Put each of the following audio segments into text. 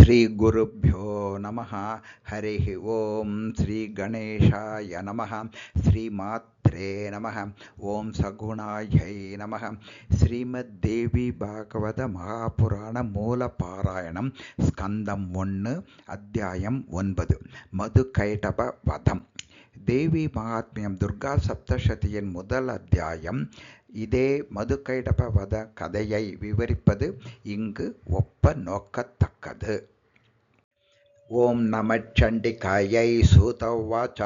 श्रीगुरुभ्यो नमः। हरिः ओं श्रीगणेशाय नमः। श्रीमात्रे नमः। ओं सगुणायै नमः। श्रीमद्देवी भागवत महापुराण मूलपारायणं स्कन्दं 1 अध्यायं 9 மதுகைடப வதம். தேவி மகாத்மியம் துர்கா சப்தசதியின் முதல் அத்தியாயம். இதே மதுகைடப வத கதையை விவரிப்பது இங்கு ஒப்ப நோக்கத்தக்கது. ஓம் நமச்சண்டிகாயை சூதவாச்ச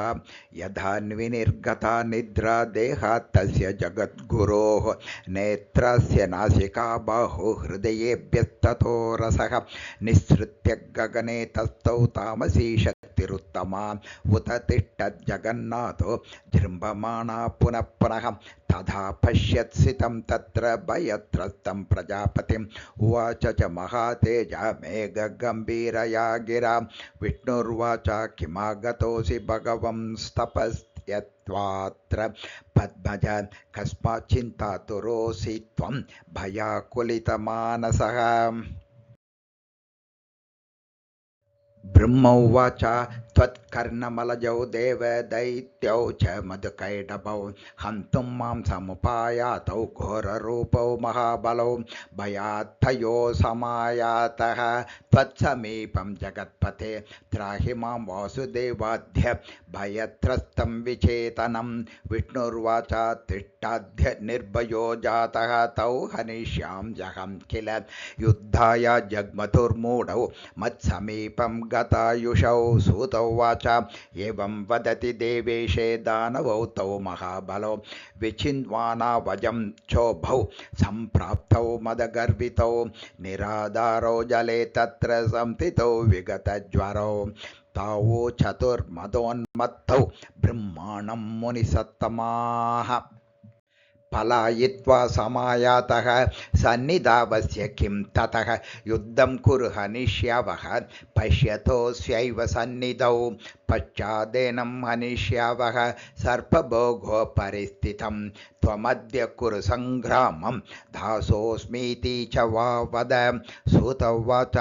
யதான்விநிர்கதா நித்ரா தேகாத் தஸ்ய ஜகத்குரோः நேத்ரஸ்ய நாசிகா பாஹு ஹிருதயேभ्यस्ततो रसः निःसृत्य गगने तस्थौ तामसी शक्तिरुत्तमा उत तिष्ठज्जगन्नाथो जृम्भमाणा पुनः पुनः तथा पश्यत्सितं तत्र भयत्रस्तं प्रजापतिम् उवाच च महातेजा मेघगम्भीरया गिरा विष्णुर्वाच किमागतोऽसि भगवंस्तपस्यत्वात्र पद्मज कस्माच्चिन्तातुरोऽसि त्वं भयाकुलितमानसः। ब्रह्मोवाच त्वत्कर्णमलजौ देवदैत्यौ च मधुकैटभौ हन्तुं मां समुपायातौ घोररूपौ महाबलौ भयात्तयो समायातः त्वत्समीपं जगत्पते त्राहि मां वासुदेवाद्य भयत्रस्तं विचेतनं। विष्णुर्वाच तिष्ठाद्य निर्भयो जातः तौ हनिष्याम्यहं किल युद्धाय जग्मतुर्मूढौ मत्समीपं गतायुषौ। सूतौ वाच एवं वदति देवेशे दानवौ तौ महाबलौ विचिन्वाना वजं चोभौ सम्प्राप्तौ मदगर्वितौ निराधारौ जले तत्र संस्थितौ विगतज्वरौ। तावो चतुर्मदोन्मत्तौ ब्रह्माणं मुनिसत्तमाः पलायित्वा समायातः सन्निधावस्य किं ततः युद्धं कुरु हनिष्यावः पश्यतोऽस्यैव सन्निधौ पश्चादेनं हनिष्यावः सर्पभोगो परिस्थितं त्वमद्य कुरु संग्रामं दासोऽस्मीति च वा वद। सूतवाच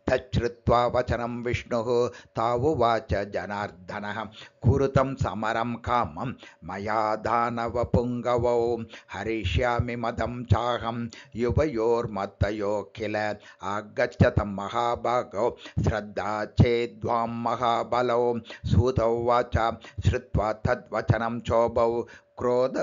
तच्छ्रुत्वा वचनं विष्णुः तावुवाच जनार्दनः कुरुतं समरं कामं मया दानवपुङ्गवौ हरिष्यामि मदं चाहं युवयोर्मत्तयो किल आगच्छतं महाभागौ श्रद्धा चेद्वां महाबलौ। सूतौ वाच श्रुत्वा तद्वचनं चोभौ क्रोध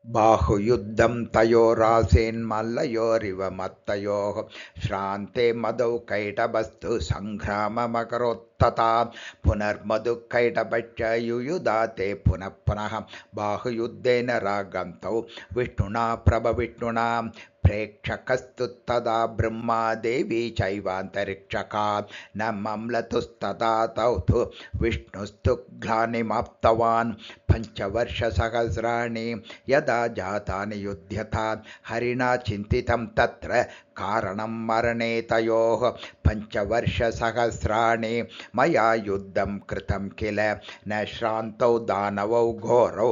बाहुयुद्धं तयोरासीन्मल्लयोरिव मत्तयोः श्रान्ते मदौ कैटभस्तु सङ्ग्राममकरोत्तथा पुनर्मधुकैटभश्च युयुधाते पुनः पुनः बाहुयुद्धेन रागन्तौ विष्णुना प्रभविष्णुना प्रेक्षकस्तु तदा ब्रह्मा देवी चैवान्तरिक्षका न मम्लतुस्तदा तौ तु विष्णुस्तु ग्लानिमाप्तवान् पञ्चवर्षसहस्राणि यदा जातानि युध्यथा हरिणा चिन्तितं तत्र कारणं मरणे तयोः पञ्चवर्षसहस्राणि मया युद्धं कृतं किल न श्रान्तौ दानवौ घोरौ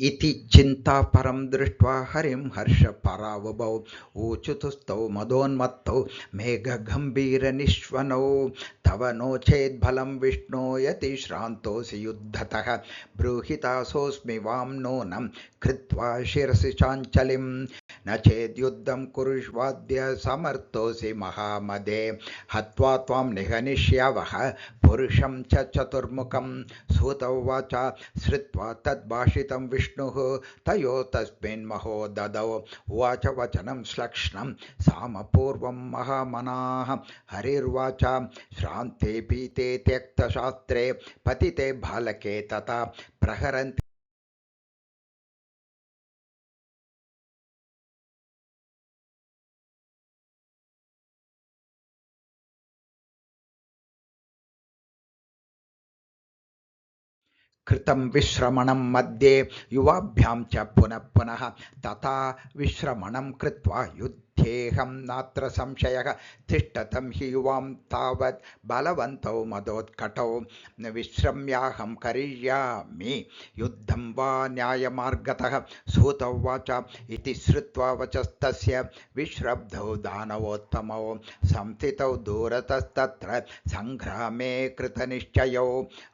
इति चिन्तापरं दृष्ट्वा हरिं हर्षपरावभौ ऊचुतुस्तौ मदोन्मत्तौ मेघगम्भीरनिश्वनौ तव नो चेद्बलं विष्णो यति श्रान्तोऽसि युद्धतः ब्रूहितासोऽस्मि वां नूनं कृत्वा शिरसि चाञ्चलिं न चेद्युद्धं कुरुष्वाद्य समर्थोऽसि महामदे हत्वा त्वां निहनिष्यावः पुरुषं च चतुर्मुखं। सूतौ वाच श्रुत्वा तद्भाषितं विष्णुः तयो तस्मिन् महो ददौ उवाच वचनं श्लक्ष्णं सामपूर्वं महामनाः। हरिर्वाच श्रान्ते पीते त्यक्तशास्त्रे पतिते बालके तथा प्रहरन्ति कृतं विश्रमणं मध्ये युवाभ्यां च पुनः पुनः तथा विश्रमणं कृत्वा युद्धेऽहं नात्र संशयः तिष्ठतं हि युवां तावत् बलवन्तौ मदोत्कटौ विश्रम्याहं करिष्यामि युद्धं वा न्यायमार्गतः सूत उवाच इति श्रुत्वा वचस्तस्य विश्रब्धौ दानवोत्तमौ संस्थितौ दूरतस्तत्र सङ्ग्रामे कृतनिश्चयौ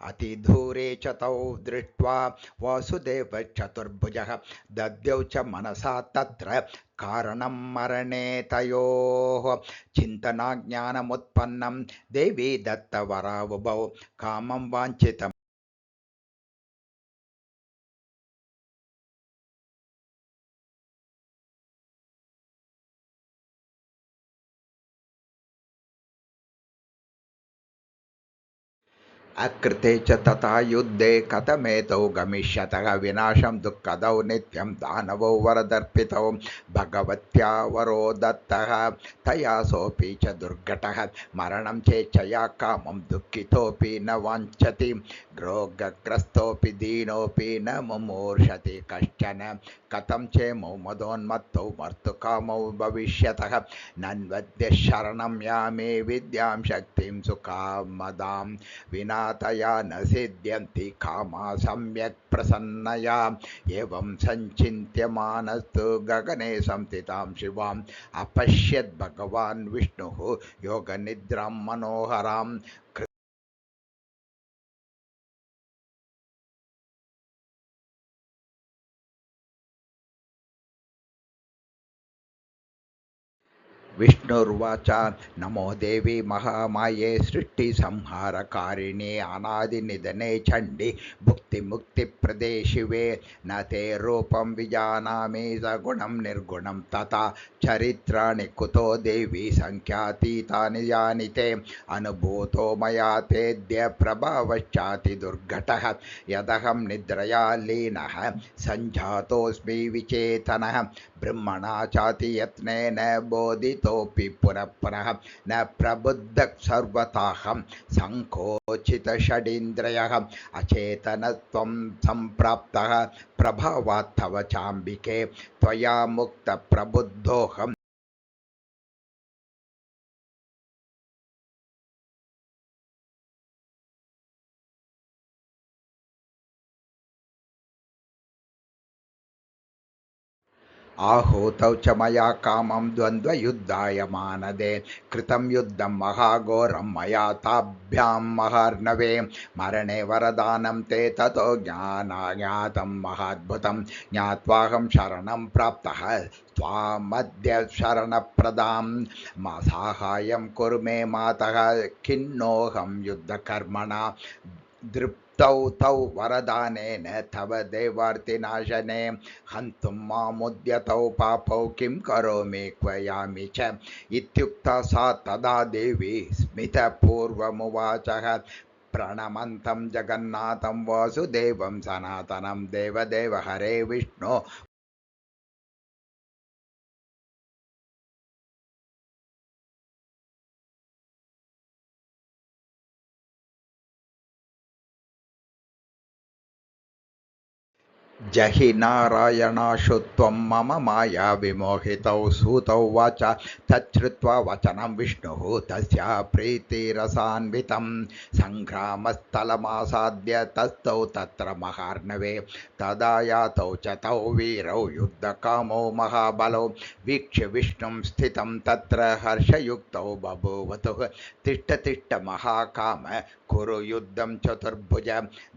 अतिदूरे च तौ दृष्ट्वा वासुदेवश्चतुर्भुजः दद्यौ च मनसा तत्र कारणं मरणे तयोः चिन्तनाज्ञानमुत्पन्नं देवी दत्तवरावुभौ कामं वाञ्छितं अकृते च तथा युद्धे कथमेतौ गमिष्यतः विनाशं दुःखदौ नित्यं दानवौ वरदर्पितौ भगवत्या वरो दत्तः तया सोऽपि च दुर्घटः मरणं चेच्छया कामं दुःखितोऽपि न वाञ्छति रोगग्रस्तोऽपि दीनोऽपि न मुमूर्षति कश्चन कथं चेमौ मदोन्मत्तौ मर्तुकामौ भविष्यतः नन्वद्य शरणं यामे विद्यां शक्तिं सुकामदां विना तया न सिद्ध्यन्ति कामा सम्यक् प्रसन्नया एवं सञ्चिन्त्यमानस्तु गगने संस्थितां शिवाम् अपश्यद् भगवान् विष्णुः योगनिद्रां मनोहरां विष्णुर्वाच नमो देवी महामाये सृष्टिसंहारकारिणे अनादिनिधने चण्डि भुक्तिमुक्तिप्रदे शिवे न ते रूपं विजानामि सगुणं निर्गुणं तथा चरित्राणि कुतो देवी सङ्ख्यातीतानि जानिते अनुभूतो मया तेद्य प्रभावश्चाति दुर्घटः यदहं निद्रया लीनः सञ्जातोऽस्मि विचेतनः ब्रह्मणा चाति यत्नेन बोधितोऽपि पुनः पुनः न प्रबुद्धः सर्वताहं सङ्कोचितषडीन्द्रियः अचेतनत्वं सम्प्राप्तः प्रभावात् तव चाम्बिके त्वया मुक्तप्रबुद्धोऽहम् आहूतौ च मया कामं द्वन्द्वयुद्धाय मानदे कृतं युद्धं महाघोरं मया ताभ्यां महार्णवे मरणे वरदानं ते ततो ज्ञातं महाद्भुतं ज्ञात्वाहं शरणं प्राप्तः त्वामद्य शरणप्रदां मा साहाय्यं कुरु मे मातः खिन्नोऽहं युद्धकर्मणा दृप्तौ तौ वरदानेन तव देवार्तिनाशने हन्तुं मामुद्यतौ पापौ किं करोमि क्वयामि च इत्युक्ता सा तदा देवी स्मितपूर्वमुवाचः प्रणमन्तं जगन्नाथं वासुदेवं सनातनं देवदेव हरे विष्णो जहि नारायणाशु त्वं मम माया विमोहितौ सूतौ वाच तच्छ्रुत्वा वचनं विष्णुः तस्या प्रीतिरसान्वितं सङ्ग्रामस्थलमासाद्य तस्थौ तत्र महार्णवे तदा यातौ च तौ वीरौ युद्धकामौ महाबलौ वीक्ष्य विष्णुं स्थितं तत्र हर्षयुक्तौ बभूवतुः तिष्ठ तिष्ठ महाकाम कुरु युद्धं चतुर्भुज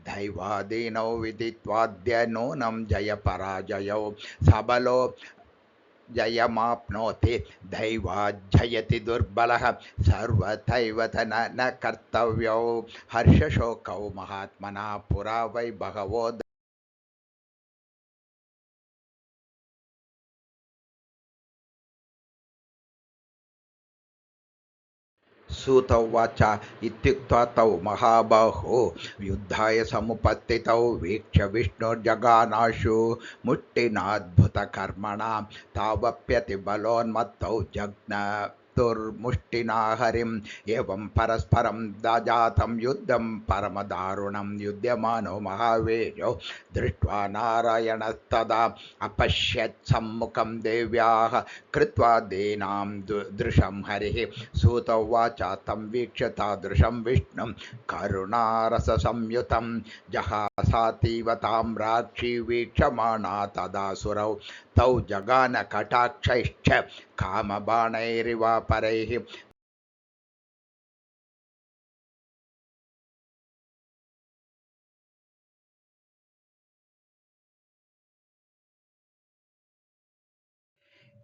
दैवादीनौ विदित्वाद्य नूनं जयपराजयौ सबलो जयमाप्नोति दैवाज्जयति दुर्बलः सर्वथैव न कर्तव्यौ हर्षशोकौ महात्मना पुरा वै बहवो सूत उवाच इत्युक्त्वा तौ महाबाहो युद्धाय समुपस्थितौ वीक्ष्य विष्णुर्जगानाशु मुष्टिनाद्भुतकर्मणा तावप्यतिबलोन्मत्तौ जघ्न चतुर्मुष्टिना हरिम् एवं परस्परं जातं युद्धं परमदारुणं युध्यमानो महावीर्यो दृष्ट्वा नारायणस्तदा अपश्यत् सम्मुखं देव्याः कृत्वा दीनां दृशं हरिः सूत उवाच तं वीक्ष्य तादृशं विष्णुं करुणारसंयुतं जहासातीव तां राक्षी वीक्षमाणा तदासुरौ तौ जगान कटाक्षैश्च कामबाणैरिवापरैः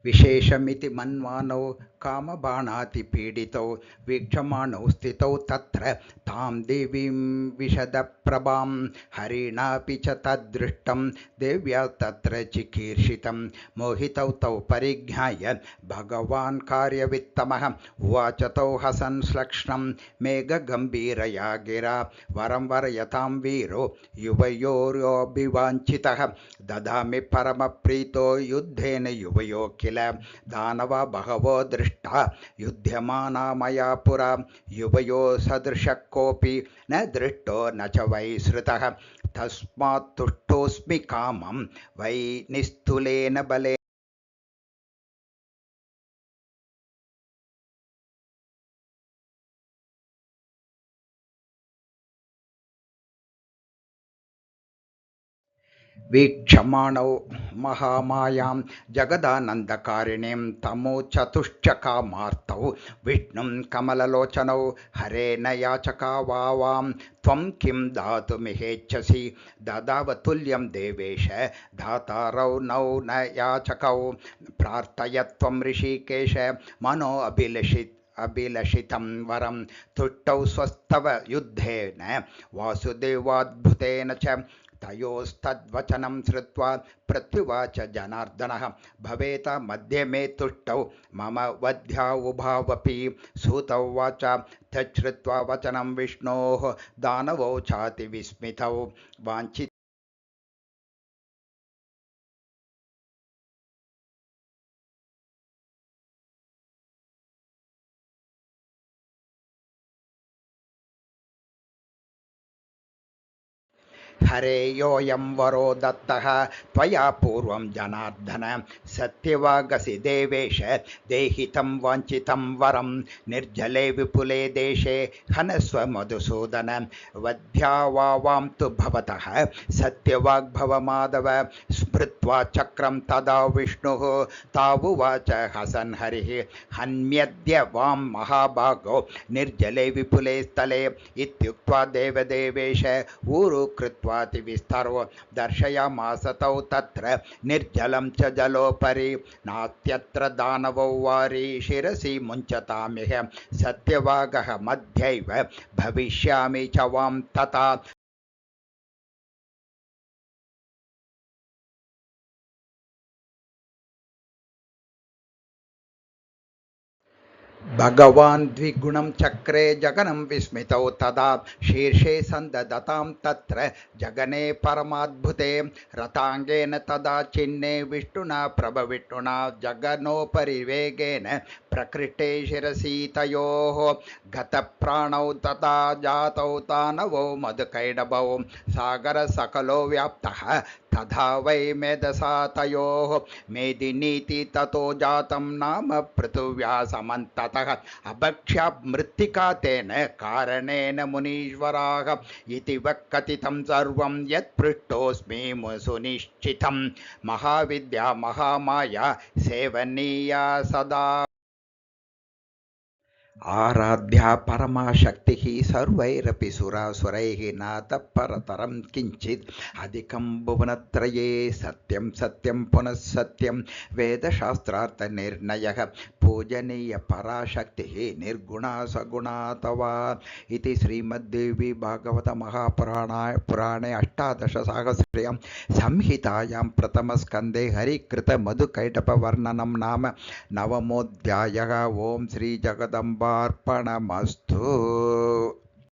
विशेषमिति मन्वानौ कामबाणातिपीडितौ वीक्षमाणौ स्थितौ तत्र तां देवीं विशदप्रभां हरिणापि च तद्दृष्टं देव्या तत्र चिकीर्षितं मोहितौ तौ परिज्ञाय भगवान् कार्यवित्तमः उवाच तौ हसन् श्लक्ष्णं मेघगम्भीरया गिरा वरं वरयतां वीरो युवयोरभिवाञ्छितः ददामि परमप्रीतो युद्धेन युवयो किल दानवा बहवो दृष्टा युध्यमाना मया पुरा युवयो सदृशः कोऽपि न दृष्टो न च वै श्रुतः तस्मात् तुष्टोऽस्मि कामं वै निस्तुलेन बलेन वीक्षमाणौ महामायां जगदानन्दकारिणीं तमो चतुश्चकामार्तौ विष्णुं कमललोचनौ हरेण याचका वावां त्वं किं दातुमिहेच्छसि ददावतुल्यं देवेश धातारौ नौ न याचकौ प्रार्थय त्वं ऋषिकेश मनो अभिलषितं वरं तुष्टौ स्वस्तव युद्धेन वासुदेवाद्भुतेन च तयोस्तद्वचनं श्रुत्वा प्रत्युवाच जनार्दनः भवेत मध्ये मे तुष्टौ मम वध्या उभावपि सूत उवाच तच्छ्रुत्वा वचनं विष्णोः दानवौ चाति विस्मितौ वाञ्छित हरेयोऽयं वरो दत्तः त्वया पूर्वं जनार्दन सत्यवागसि देवेश देहितं वाञ्छितं वरं निर्जले विपुले देशे हनस्व मधुसूदन वध्या वावां तु भवतः सत्यवाग्भव माधव स्मृत्वा चक्रं तदा विष्णुः तावुवाच हसन् हरिः हन्म्यद्य वां महाभागो निर्जले विपुले स्थले इत्युक्त्वा देवदेवेश ऊरु कृत्वा विस्तरो दर्शयामास तौ तत्र निर्जलं च जलोपरि नास्त्यत्र दानवौ वारी शिरसि मुञ्चतामिह सत्यवागः मध्यैव भविष्यामि च वां तथा भगवान् द्विगुणं चक्रे जगनं विस्मितौ तदा शीर्षे सन्ददतां तत्र जगने परमाद्भुते रताङ्गेन तदा चिन्ने विष्णुना प्रभविष्णुना जगनोपरि वेगेन प्रकृष्टे शिरसि तयोः गतप्राणौ तथा जातौ दानवौ मधुकैडभौ सागरसकलो व्याप्तः तथा वै मेधसा तयोः मेदिनीति ततो जातं नाम पृथिव्या समन्ततः अभक्ष्या मृत्तिका तेन कारणेन मुनीश्वराः इति वक्कथितं सर्वं यत्पृष्टोऽस्मि सुनिश्चितं महाविद्या महामाया सेवनीया सदा आराध्या परमाशक्तिः सर्वैरपि सुरासुरैः नातः परतरं किञ्चित् अधिकं भुवनत्रये सत्यं सत्यं पुनः सत्यं वेदशास्त्रार्थनिर्णयः पूजनीय पराशक्तिः निर्गुणा सगुणा तवा इति श्रीमद्देवी भागवत महापुराणे अष्टादशसाहस्र्यां संहितायां प्रथमस्कन्धे हरिकृतमधुकैटभवर्णनं नाम नवमोऽध्यायः। ओं श्री जगदम्बार्पणमस्तु।